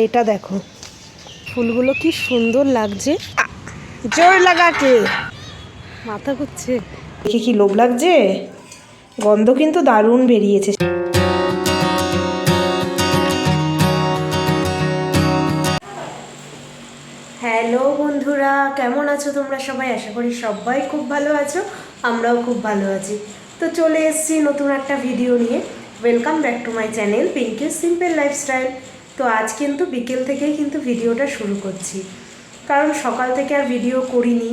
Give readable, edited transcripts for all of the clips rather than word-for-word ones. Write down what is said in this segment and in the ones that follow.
এটা দেখো ফুলগুলো কি সুন্দর লাগছে, জোর লাগাকে মাথা ঘুরছে, দেখে কি লোভ লাগছে। গন্ধ কিন্তু দারুণ বেরিয়েছে। হ্যালো বন্ধুরা, কেমন আছো তোমরা সবাই? আশা করি সবাই খুব ভালো আছো, আমরাও খুব ভালো আছি। তো চলে এসেছি নতুন একটা ভিডিও নিয়ে। Welcome back to my channel Pinky simple lifestyle. তো আজ কিন্তু বিকেল থেকেই কিন্তু ভিডিওটা শুরু করছি, কারণ সকাল থেকে আর ভিডিও করিনি।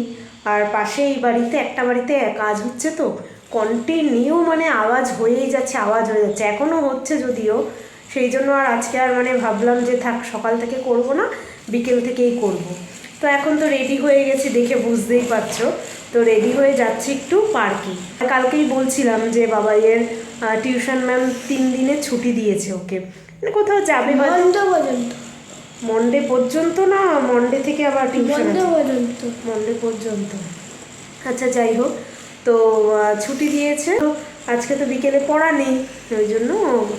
আর পাশে এই বাড়িতে একটা বাড়িতে কাজ হচ্ছে, তো কন্টিনিউ মানে আওয়াজ হয়েই যাচ্ছে, এখনও হচ্ছে যদিও। সেই জন্য আর আজকে আর ভাবলাম যে থাক, সকাল থেকে করব না, বিকেল থেকেই করব। তো এখন তো রেডি হয়ে গেছি, দেখে বুঝতেই পারছো। তো রেডি হয়ে যাচ্ছি একটু পার্কে। কালকেই বলছিলাম যে বাবাইয়ের টিউশন ম্যাম 3 দিনের ছুটি দিয়েছে ওকে, কোথাও যাবে মন্ডে পর্যন্ত না, মন্ডে থেকে আবার টিউশন মন্ডে পর্যন্ত। আচ্ছা যাই হোক, তো ছুটি দিয়েছে। তো আজকে তো বিকেলে পড়া নেই, ওই জন্য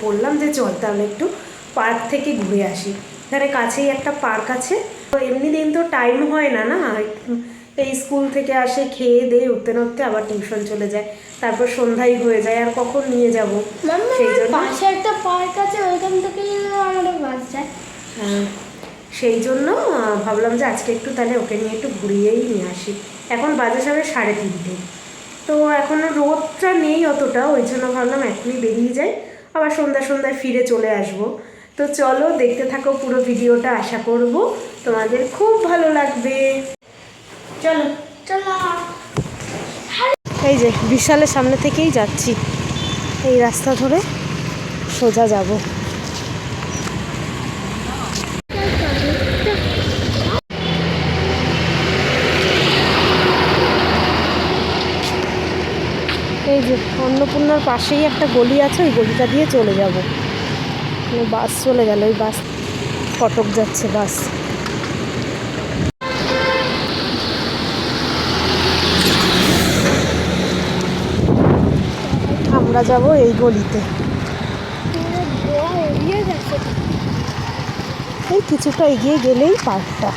বললাম যে চল তাহলে একটু পার্ক থেকে ঘুরে আসি। এখানে কাছেই একটা পার্ক আছে। তো এমনি দিন তো টাইম হয় না, এই স্কুল থেকে আসে, খেয়ে দিয়ে উঠতে না উঠতে আবার টিউশন চলে যায়, তারপর সন্ধ্যায় হয়ে যায়, আর কখন নিয়ে যাবো। সেই জন্য পাশে একটা পার্ক আছে, ওইখান থেকে আমাদের বাস যায়। হ্যাঁ, সেই জন্য ভাবলাম যে আজকে একটু তাহলে ওকে নিয়ে একটু ঘুরিয়েই নিয়ে আসি। এখন বাজে সবে 3:30। তো এখনও রোদটা নেই অতটা, ওই জন্য ভাবলাম এখনই বেরিয়ে যাই, আবার সন্ধ্যায় ফিরে চলে আসব। তো চলো দেখতে থাকো পুরো ভিডিওটা, আশা করব তোমাদের খুব ভালো লাগবে। চলো চলো। এই যে বিশালের সামনে থেকেই যাচ্ছি, এই রাস্তা ধরে সোজা যাব। এই যে অন্নপূর্ণার পাশেই একটা গলি আছে, ওই গলিটা দিয়ে চলে যাব। বাস চলে গেল, ওই বাস কটক যাচ্ছে বাস। আমরা যাব এই গলিতে। এই কিছুটা এগিয়ে গেলেই পার্কটা।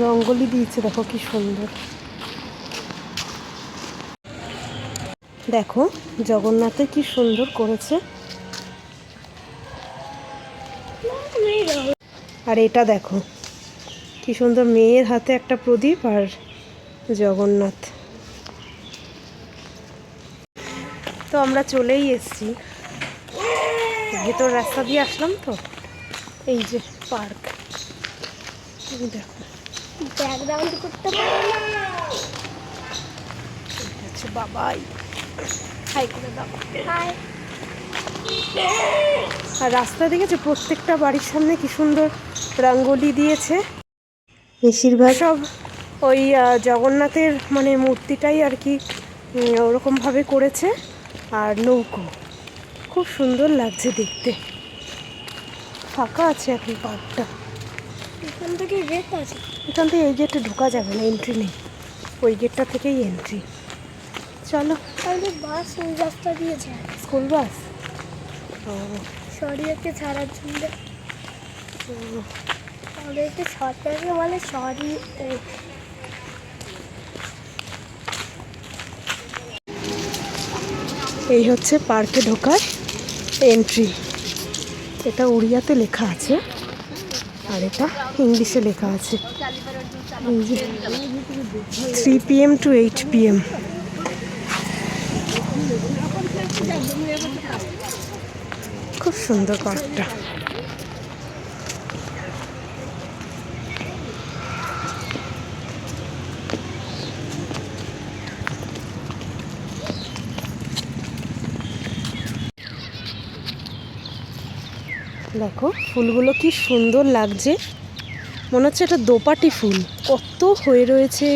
রঙ্গোলি দিয়েছে, দেখো কি সুন্দর। দেখো জগন্নাথে কি সুন্দর করেছে। আর এটা দেখো কি সুন্দর, মেয়ের হাতে একটা প্রদীপ আর জগন্নাথ। তো আমরা চলেই এসেছি, ভেতর রাস্তা দিয়ে আসলাম। তো এই যে পার্ক, দেখো ব্যাকগ্রাউন্ড করতে পারো না। আচ্ছা বাবাই, হাই করে দাও। হাই। আর রাস্তা দেখেছো, প্রত্যেকটা বাড়ির সামনে কি সুন্দর রঙ্গোলি দিয়েছে। বেশিরভাগ সব ওই জগন্নাথের মূর্তিটাই আর কি ওরকমভাবে করেছে। আর নৌকো খুব সুন্দর লাগছে দেখতে। ফাঁকা আছে এখন পার্কটা। এখান থেকে গেট আছে, এখান থেকে এই গেটে ঢোকা যাবে না, এন্ট্রি নেই, ওই গেটটা থেকেই এন্ট্রি। চলো, তাহলে বাস ওই রাস্তা দিয়ে যায়, স্কুল বাস। ও শহরিয়াকে ছাড়ার জন্য। ওদেরকে সরকারকে বলে শহরি। এই হচ্ছে পার্কে ঢোকার এন্ট্রি। এটা উড়িয়াতে লেখা আছে, আর এটা ইংলিশে লেখা আছে। 3 PM to 8 PM। খুব সুন্দর পার্কটা। দেখো ফুলগুলো কি সুন্দর লাগছে, মনে হচ্ছে এটা দোপাটি ফুল, কত হয়ে রয়েছে।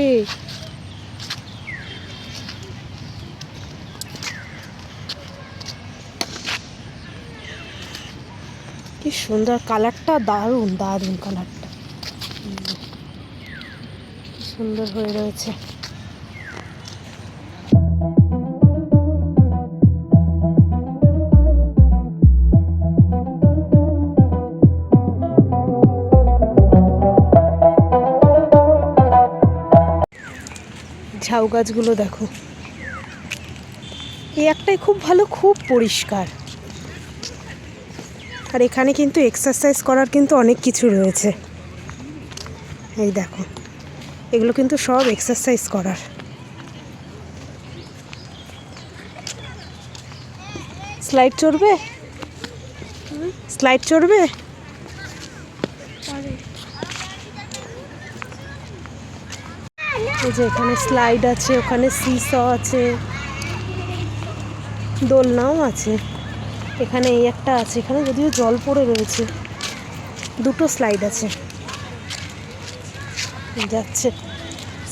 কি সুন্দর কালারটা, দারুণ দারুণ কালারটা, কি সুন্দর হয়ে রয়েছে। ঝাউ গাছগুলো দেখো, এই একটাই খুব ভালো, খুব পরিষ্কার। আর এখানে কিন্তু এক্সারসাইজ করার কিন্তু অনেক কিছু রয়েছে। এই দেখো, এগুলো কিন্তু সব এক্সারসাইজ করার। স্লাইড চড়বে, স্লাইড চড়বে। এই যে এখানে স্লাইড আছে, ওখানে সিস আছে, দোলনাও আছে। এখানে এই একটা আছে, এখানে যদিও জল পড়ে রয়েছে। দুটো স্লাইড আছে, যাচ্ছে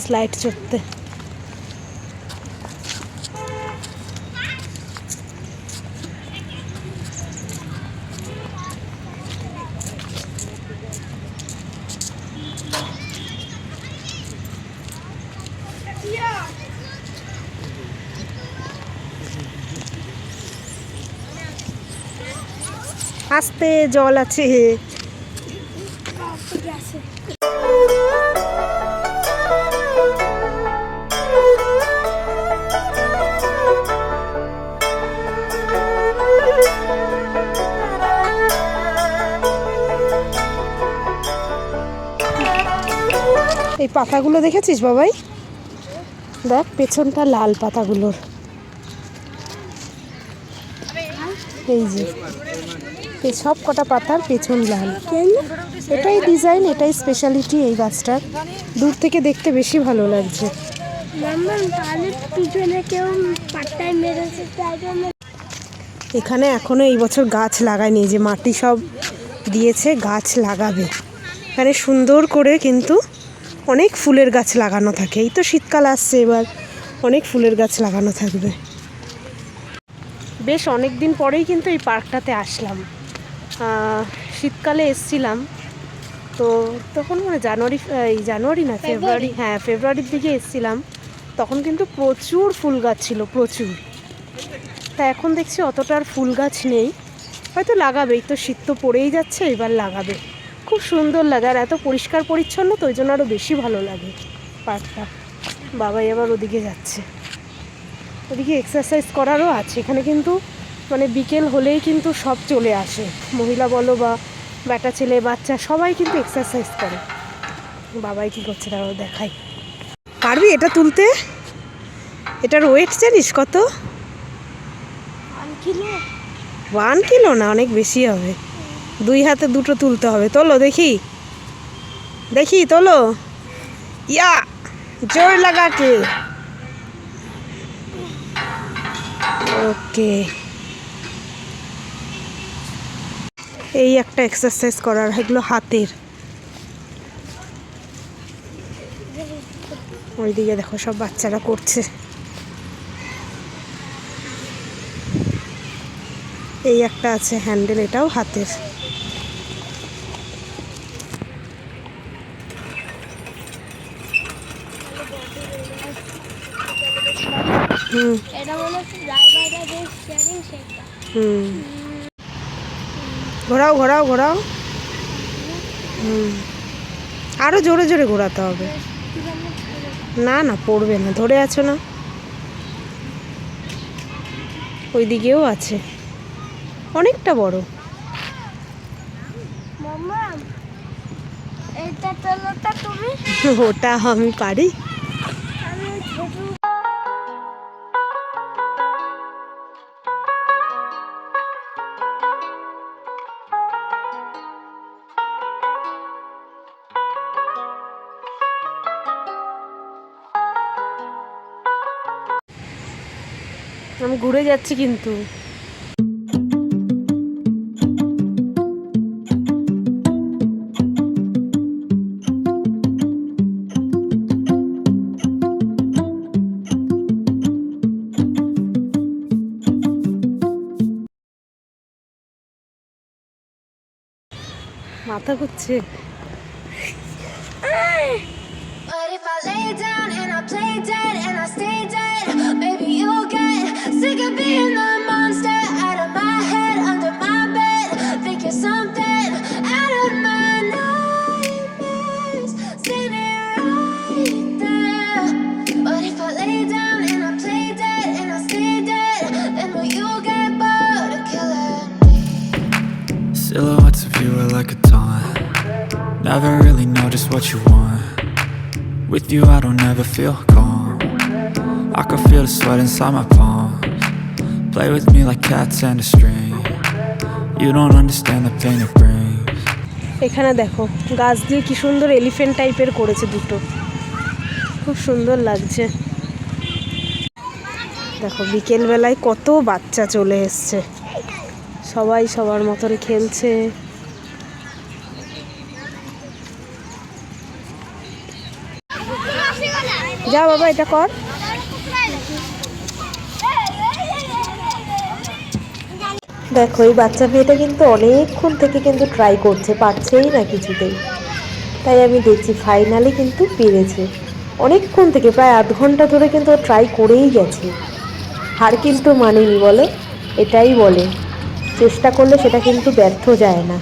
স্লাইড চড়তে। আস্তে, জল আছে। এই পাতাগুলো দেখেছিস বাবাই? দেখ পেছনটা লাল পাতাগুলোর। এই যে এই সব কটা পাতার পেছন লাল। এটাই ডিজাইন, এটাই স্পেশালিটি এই গাছটার। দূর থেকে দেখতে বেশি ভালো লাগছে। এখানে এখনো এই বছর গাছ লাগায়নি, যে মাটি সব দিয়েছে, গাছ লাগাবে। এখানে সুন্দর করে কিন্তু অনেক ফুলের গাছ লাগানো থাকে। এই তো শীতকাল আসছে, এবার অনেক ফুলের গাছ লাগানো থাকবে। বেশ অনেক দিন পরেই কিন্তু এই পার্কটাতে আসলাম। শীতকালে এসছিলাম, তো তখন মানে জানুয়ারি না ফেব্রুয়ারি, হ্যাঁ ফেব্রুয়ারির দিকে এসছিলাম। তখন কিন্তু প্রচুর ফুল গাছ ছিল, প্রচুর। তা এখন দেখছি অতটার ফুল গাছ নেই, হয়তো লাগাবে। এই তো শীত তো পড়েই যাচ্ছে, এবার লাগাবে। খুব সুন্দর লাগে, আর এত পরিষ্কার পরিচ্ছন্ন, তো ওই জন্য আরও বেশি ভালো লাগে পার্কটা। বাবাই আবার ওদিকে যাচ্ছে, ওদিকে এক্সারসাইজ করারও আছে। এখানে কিন্তু মানে বিকেল হলেই কিন্তু সব চলে আসে, মহিলা বলো বা বেটা ছেলে বাচ্চা, সবাই কিন্তু এক্সারসাইজ করে। বাবাই কী করছে তারাও দেখাই। পারবি এটা তুলতে? এটার ওয়েট জানিস কত? 1 কিলো না, অনেক বেশি হবে। 2 হাতে দুটো তুলতে হবে। তোলো দেখি, দেখি তোলো। ইয়া, জোর লাগাকে। ওকে, এই একটা এক্সারসাইজ করার, এগুলো হাতের। ওইদিকে দেখো সব বাচ্চারা করছে। এই একটা আছে হ্যান্ডেল, এটাও হাতের। ঘোরাও ঘোরাও ঘোরাও। আরো জোরে জোরে ঘোরাতে হবে। না না, পড়বে না, ধরে আছো না। ওই দিকেও আছে, অনেকটা বড়। ওটা আমি পারি। আমি ঘুরে যাচ্ছি কিন্তু। মাথা ঘুরছে। But if I lay down and I play dead and I stay dead, maybe you'll get sick of being the monster out of my head, under my bed, thinking something out of my nightmares, standing right there. But if I Never really know just what you want. With you I don't ever feel calm. I can feel the sweat inside my palms. Play with me like cats and a string. You don't understand the pain it brings. এখানে দেখো গাছ দিয়ে কি সুন্দর elephant টাইপের করেছে দুটো, খুব সুন্দর লাগছে। দেখো বিকেলবেলায় কত বাচ্চা চলে এসছে, সবাই সবার মতন খেলছে। যা বাবা এটা কর। দেখো এই বাচ্চা মেয়েটা কিন্তু অনেকক্ষণ থেকে কিন্তু ট্রাই করছে, পারছেই না কিছুতেই। তাই আমি দেখছি ফাইনালি কিন্তু পেরেছে। অনেকক্ষণ থেকে প্রায় আধ ঘন্টা ধরে কিন্তু ও ট্রাই করেই গেছে। হার কিন্তু মানেনি, বলো, এটাই বলে চেষ্টা করলে সেটা কিন্তু ব্যর্থ যায় না।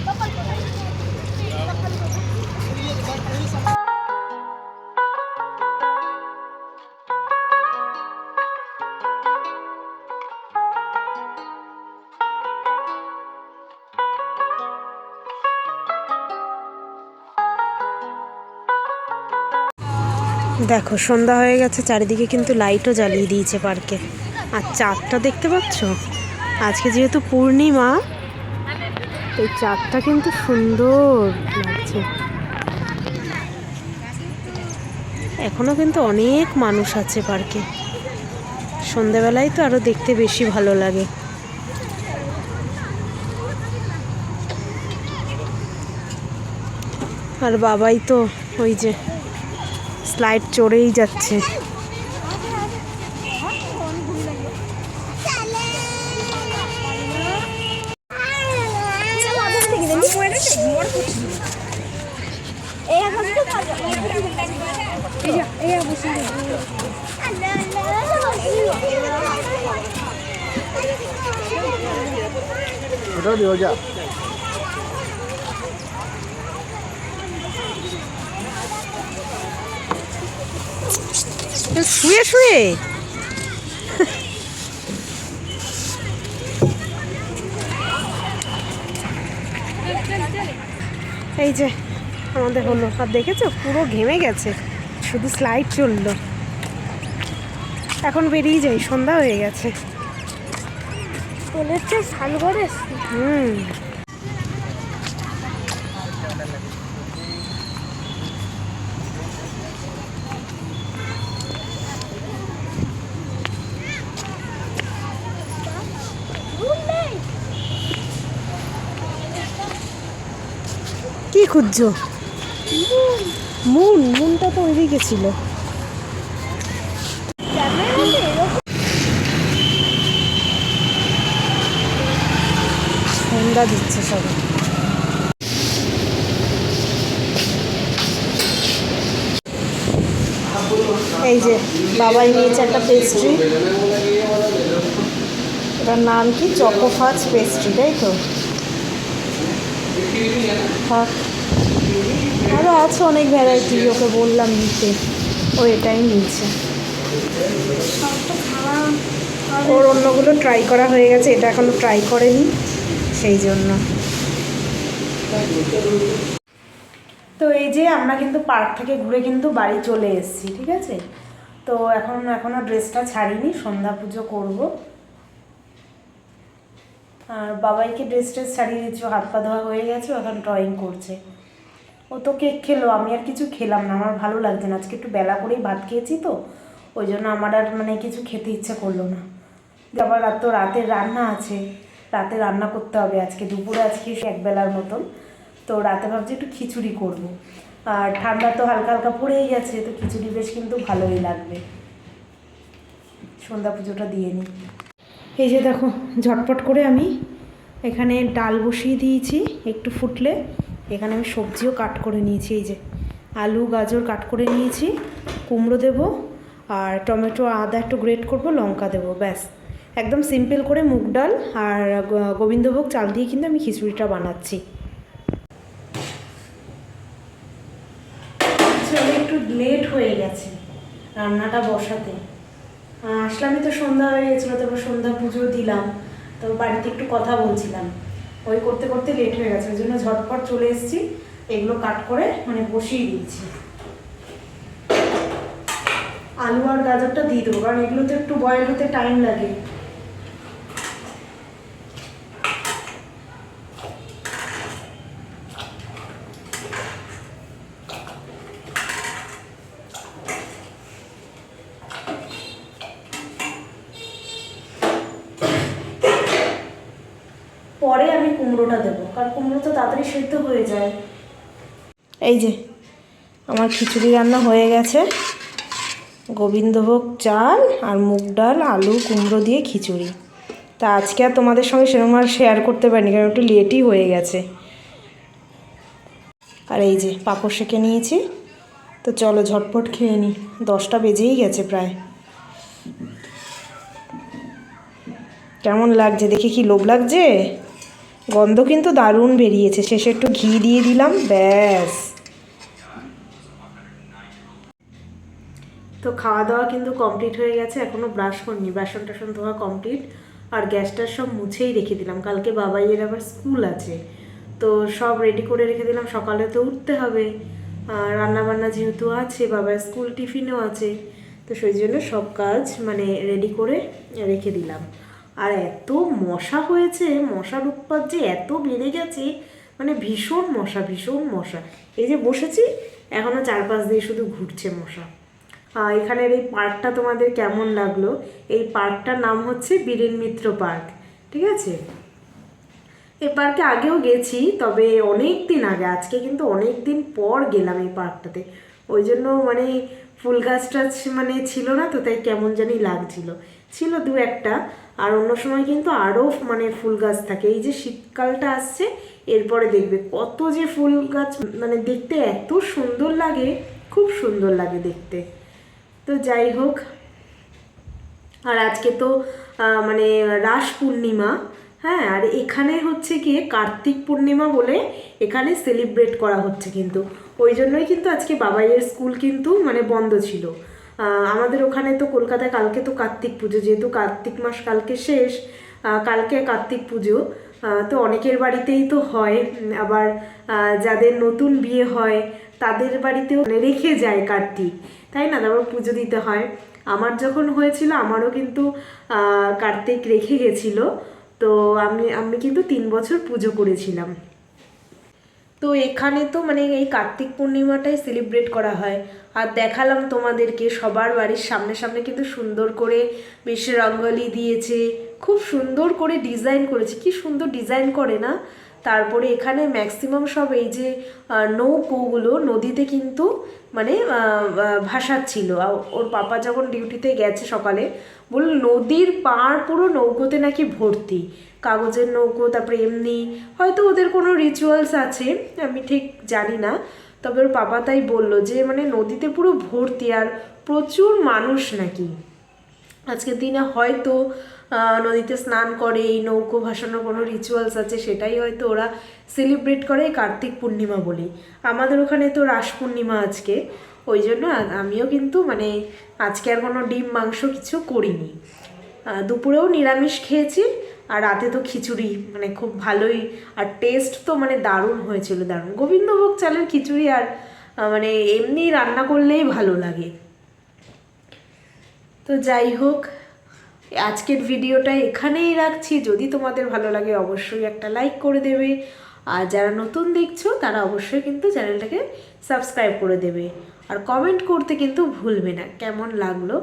দেখো সন্ধ্যা হয়ে গেছে, চারিদিকে কিন্তু লাইটও জ্বালিয়ে দিয়েছে পার্কে। আর চাঁদটা দেখতে পাচ্ছ, আজকে যেহেতু পূর্ণিমা, এই চাঁদটা কিন্তু সুন্দর লাগছে। এখনো কিন্তু অনেক মানুষ আছে পার্কে, সন্ধ্যাবেলায় তো আরো দেখতে বেশি ভালো লাগে। আর বাবাই তো ওই যে স্লাইড চড়েই যাচ্ছে। শুয়ে শুয়ে এই যে আমাদের হলো। আর দেখেছো পুরো ঘেমে গেছে, শুধু স্লাইড চললো। এখন বেরিয়ে যাই, সন্ধ্যা হয়ে গেছে। হুম, কি খুঁজছো? মুনটা তো ওইদিকে ছিল। সন্ধ্যা দিচ্ছে সবাই। এই যে বাবাই নিয়েছে একটা পেস্ট্রি, এটার নাম কি, চকোফাজ পেস্ট্রি, তাই তো? থাক, আরও আছে অনেক ভ্যারাইটি, ওকে বললাম নিতে, ও এটাই নিয়েছে। ওর অন্যগুলো ট্রাই করা হয়ে গেছে, এটা এখনো ট্রাই করেনি, সেই জন্য। তো এই যে আমরা কিন্তু পার্ক থেকে ঘুরে কিন্তু বাড়ি চলে এসেছি, ঠিক আছে? তো এখনও ড্রেসটা ছাড়িনি, সন্ধ্যা পুজো করব। আর বাবাইকে ড্রেস ছাড়িয়ে দিচ্ছি, হাত পা ধোয়া হয়ে গেছে, এখন ড্রয়িং করছে। ও তো কেক খেলো, আমি আর কিছু খেলাম না, আমার ভালো লাগছে না, আজকে একটু বেলা করেই ভাত খেয়েছি তো, ওই জন্য আমার আর কিছু খেতে ইচ্ছা করলো না। আবার রাতের রান্না আছে, রাতে রান্না করতে হবে আজকে, দুপুরে আজকে একবেলার মতন। তো রাতে ভাবছি একটু খিচুড়ি করব। আর ঠান্ডা তো হালকা হালকা পড়েই গেছে, তো খিচুড়ি বেশ কিন্তু ভালোই লাগবে। সন্ধ্যা পুজোটা দিয়ে নিই। এই যে দেখো ঝটপট করে আমি এখানে ডাল বসিয়ে দিয়েছি, একটু ফুটলে এখানে আমি সবজিও কাট করে নিয়েছি। এই যে আলু গাজর কাট করে নিয়েছি, কুমড়ো দেবো, আর টমেটো আদা একটু গ্রেট করব, লঙ্কা দেবো, ব্যাস। একদম সিম্পল করে মুগ ডাল আর গোবিন্দভোগ চাল দিয়ে কিন্তু আমি খিচুড়িটা বানাচ্ছি। একটু লেট হয়ে গেছে রান্নাটা বসাতে, আসলামই তো সন্ধ্যা হয়ে গেছিলো, তারপর সন্ধ্যা পুজো দিলাম, তো বাড়িতে একটু কথা বলছিলাম, ওই করতে করতে লেট হয়ে গেছে, ওই জন্য ঝটপট চলে এসেছি। এগুলো কাট করে মানে বসিয়ে দিয়েছি। আলু আর গাজরটা দিয়ে দেবো, কারণ এগুলো তো একটু বয়েল হতে টাইম লাগে। পরে আমি কুমড়োটা দেবো, কারণ কুমড়ো তো তাড়াতাড়ি সেদ্ধ হয়ে যায়। এই যে আমার খিচুড়ি রান্না হয়ে গেছে, গোবিন্দভোগ চাল আর মুগ ডাল, আলু কুমড়ো দিয়ে খিচুড়ি। তা আজকে আর তোমাদের সঙ্গে সেরকম আর শেয়ার করতে পারিনি, কারণ একটু লেটই হয়ে গেছে। আর এই যে পাঁপড় সেঁকে নিয়েছি। তো চলো ঝটপট খেয়ে নিই, 10টা বেজেই গেছে প্রায়। কেমন লাগছে দেখে, কি লোভ লাগছে? গন্ধ কিন্তু দারুণ বেরিয়েছে। শেষে একটু ঘি দিয়ে দিলাম, ব্যাস। তো খাওয়া দাওয়া কিন্তু কমপ্লিট হয়ে গেছে, এখনও ব্রাশ করিনি। বাসন টাসন ধোয়া কমপ্লিট, আর গ্যাসটা সব মুছেই রেখে দিলাম। কালকে বাবাইয়ের আবার স্কুল আছে, তো সব রেডি করে রেখে দিলাম। সকালে তো উঠতে হবে, রান্নাবান্না যেহেতু আছে, বাবার স্কুল টিফিনও আছে, তো সেই জন্য সব কাজ মানে রেডি করে রেখে দিলাম। আর এত মশা হয়েছে, মশার উৎপাত যে এত বেড়ে গেছে, মানে ভীষণ মশা, ভীষণ মশা। এই যে বসেছি, এখনও চারপাশ দিয়ে শুধু ঘুরছে মশা। এখানের এই পার্কটা তোমাদের কেমন লাগলো? এই পার্কটার নাম হচ্ছে বীরেন মিত্র পার্ক, ঠিক আছে? এই পার্কে আগেও গেছি, তবে অনেক দিন আগে, আজকে কিন্তু অনেক দিন পর গেলাম এই পার্কটাতে। ওই জন্য মানে ফুল গাছ টাছ মানে ছিল না, তো তাই কেমন জানি লাগছিল। ছিল দু একটা, আর অন্য সময় কিন্তু আরও মানে ফুল গাছ থাকে। এই যে শীতকালটা আসছে, এরপরে দেখবে কত যে ফুল গাছ, মানে দেখতে এত সুন্দর লাগে, খুব সুন্দর লাগে দেখতে। তো যাই হোক, আর আজকে তো মানে রাস পূর্ণিমা, হ্যাঁ, আর এখানে হচ্ছে গিয়ে কার্তিক পূর্ণিমা বলে এখানে সেলিব্রেট করা হচ্ছে। কিন্তু ওই জন্যই কিন্তু আজকে বাবাইয়ের স্কুল কিন্তু মানে বন্ধ ছিল। আমাদের ওখানে তো কলকাতায় কালকে তো কার্তিক পুজো, যেহেতু কার্তিক মাস কালকে শেষ, কালকে কার্তিক পুজো, তো অনেকের বাড়িতেই তো হয়। আবার যাদের নতুন বিয়ে হয় তাদের বাড়িতেও রেখে যায় কার্তিক, তাই না? তারপর পুজো দিতে হয়। আমার যখন হয়েছিল, আমারও কিন্তু কার্তিক রেখে গেছিলো, তো আমি কিন্তু 3 বছর পুজো করেছিলাম। তো এখানে তো মানে এই কার্তিক পূর্ণিমাটাই সেলিব্রেট করা হয়। আর দেখালাম তোমাদেরকে, সবার বাড়ির সামনে সামনে কিন্তু সুন্দর করে বেশ রঙ্গোলি দিয়েছে, খুব সুন্দর করে ডিজাইন করেছে। কি সুন্দর ডিজাইন করে না? তারপরে এখানে ম্যাক্সিমাম সব এই যে নৌকোগুলো নদীতে কিন্তু মানে ভাসাচ্ছিল। ওর পাপা যখন ডিউটিতে গেছে সকালে, বলল নদীর পাড় পুরো নৌকোতে নাকি ভর্তি, কাগজের নৌকো, তারপরে এমনি হয়তো ওদের কোনো রিচুয়ালস আছে, আমি ঠিক জানি না। তবে ওর পাপা তাই বললো যে মানে নদীতে পুরো ভর্তি, আর প্রচুর মানুষ নাকি আজকের দিনে হয়তো নদীতে স্নান করে, এই নৌকো ভাসানোর কোনো রিচুয়ালস আছে, সেটাই হয়তো ওরা সেলিব্রেট করে কার্তিক পূর্ণিমা বলে। আমাদের ওখানে তো রাস পূর্ণিমা আজকে, ওই জন্য আমিও কিন্তু মানে আজকে আর কোনো ডিম মাংস কিছু করিনি। দুপুরেও নিরামিষ খেয়েছি, আর রাতে তো খিচুড়ি, মানে খুব ভালোই, আর টেস্ট তো মানে দারুণ হয়েছিল, দারুণ। গোবিন্দভোগ চালের খিচুড়ি আর মানে এমনি রান্না করলেই ভালো লাগে। তো যাই হোক, আজকের ভিডিওটা এখানেই রাখছি। যদি তোমাদের ভালো লাগে অবশ্যই একটা লাইক করে দেবে, আর যারা নতুন দেখছো তারা অবশ্যই কিন্তু চ্যানেলটাকে সাবস্ক্রাইব করে দেবে, আর কমেন্ট করতে কিন্তু ভুলবে না কেমন লাগলো।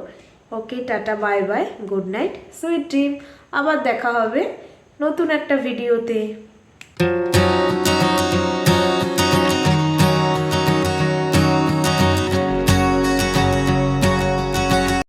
Okay, tata, bye bye, good night, sweet dream. আবার দেখা হবে নতুন একটা ভিডিওতে।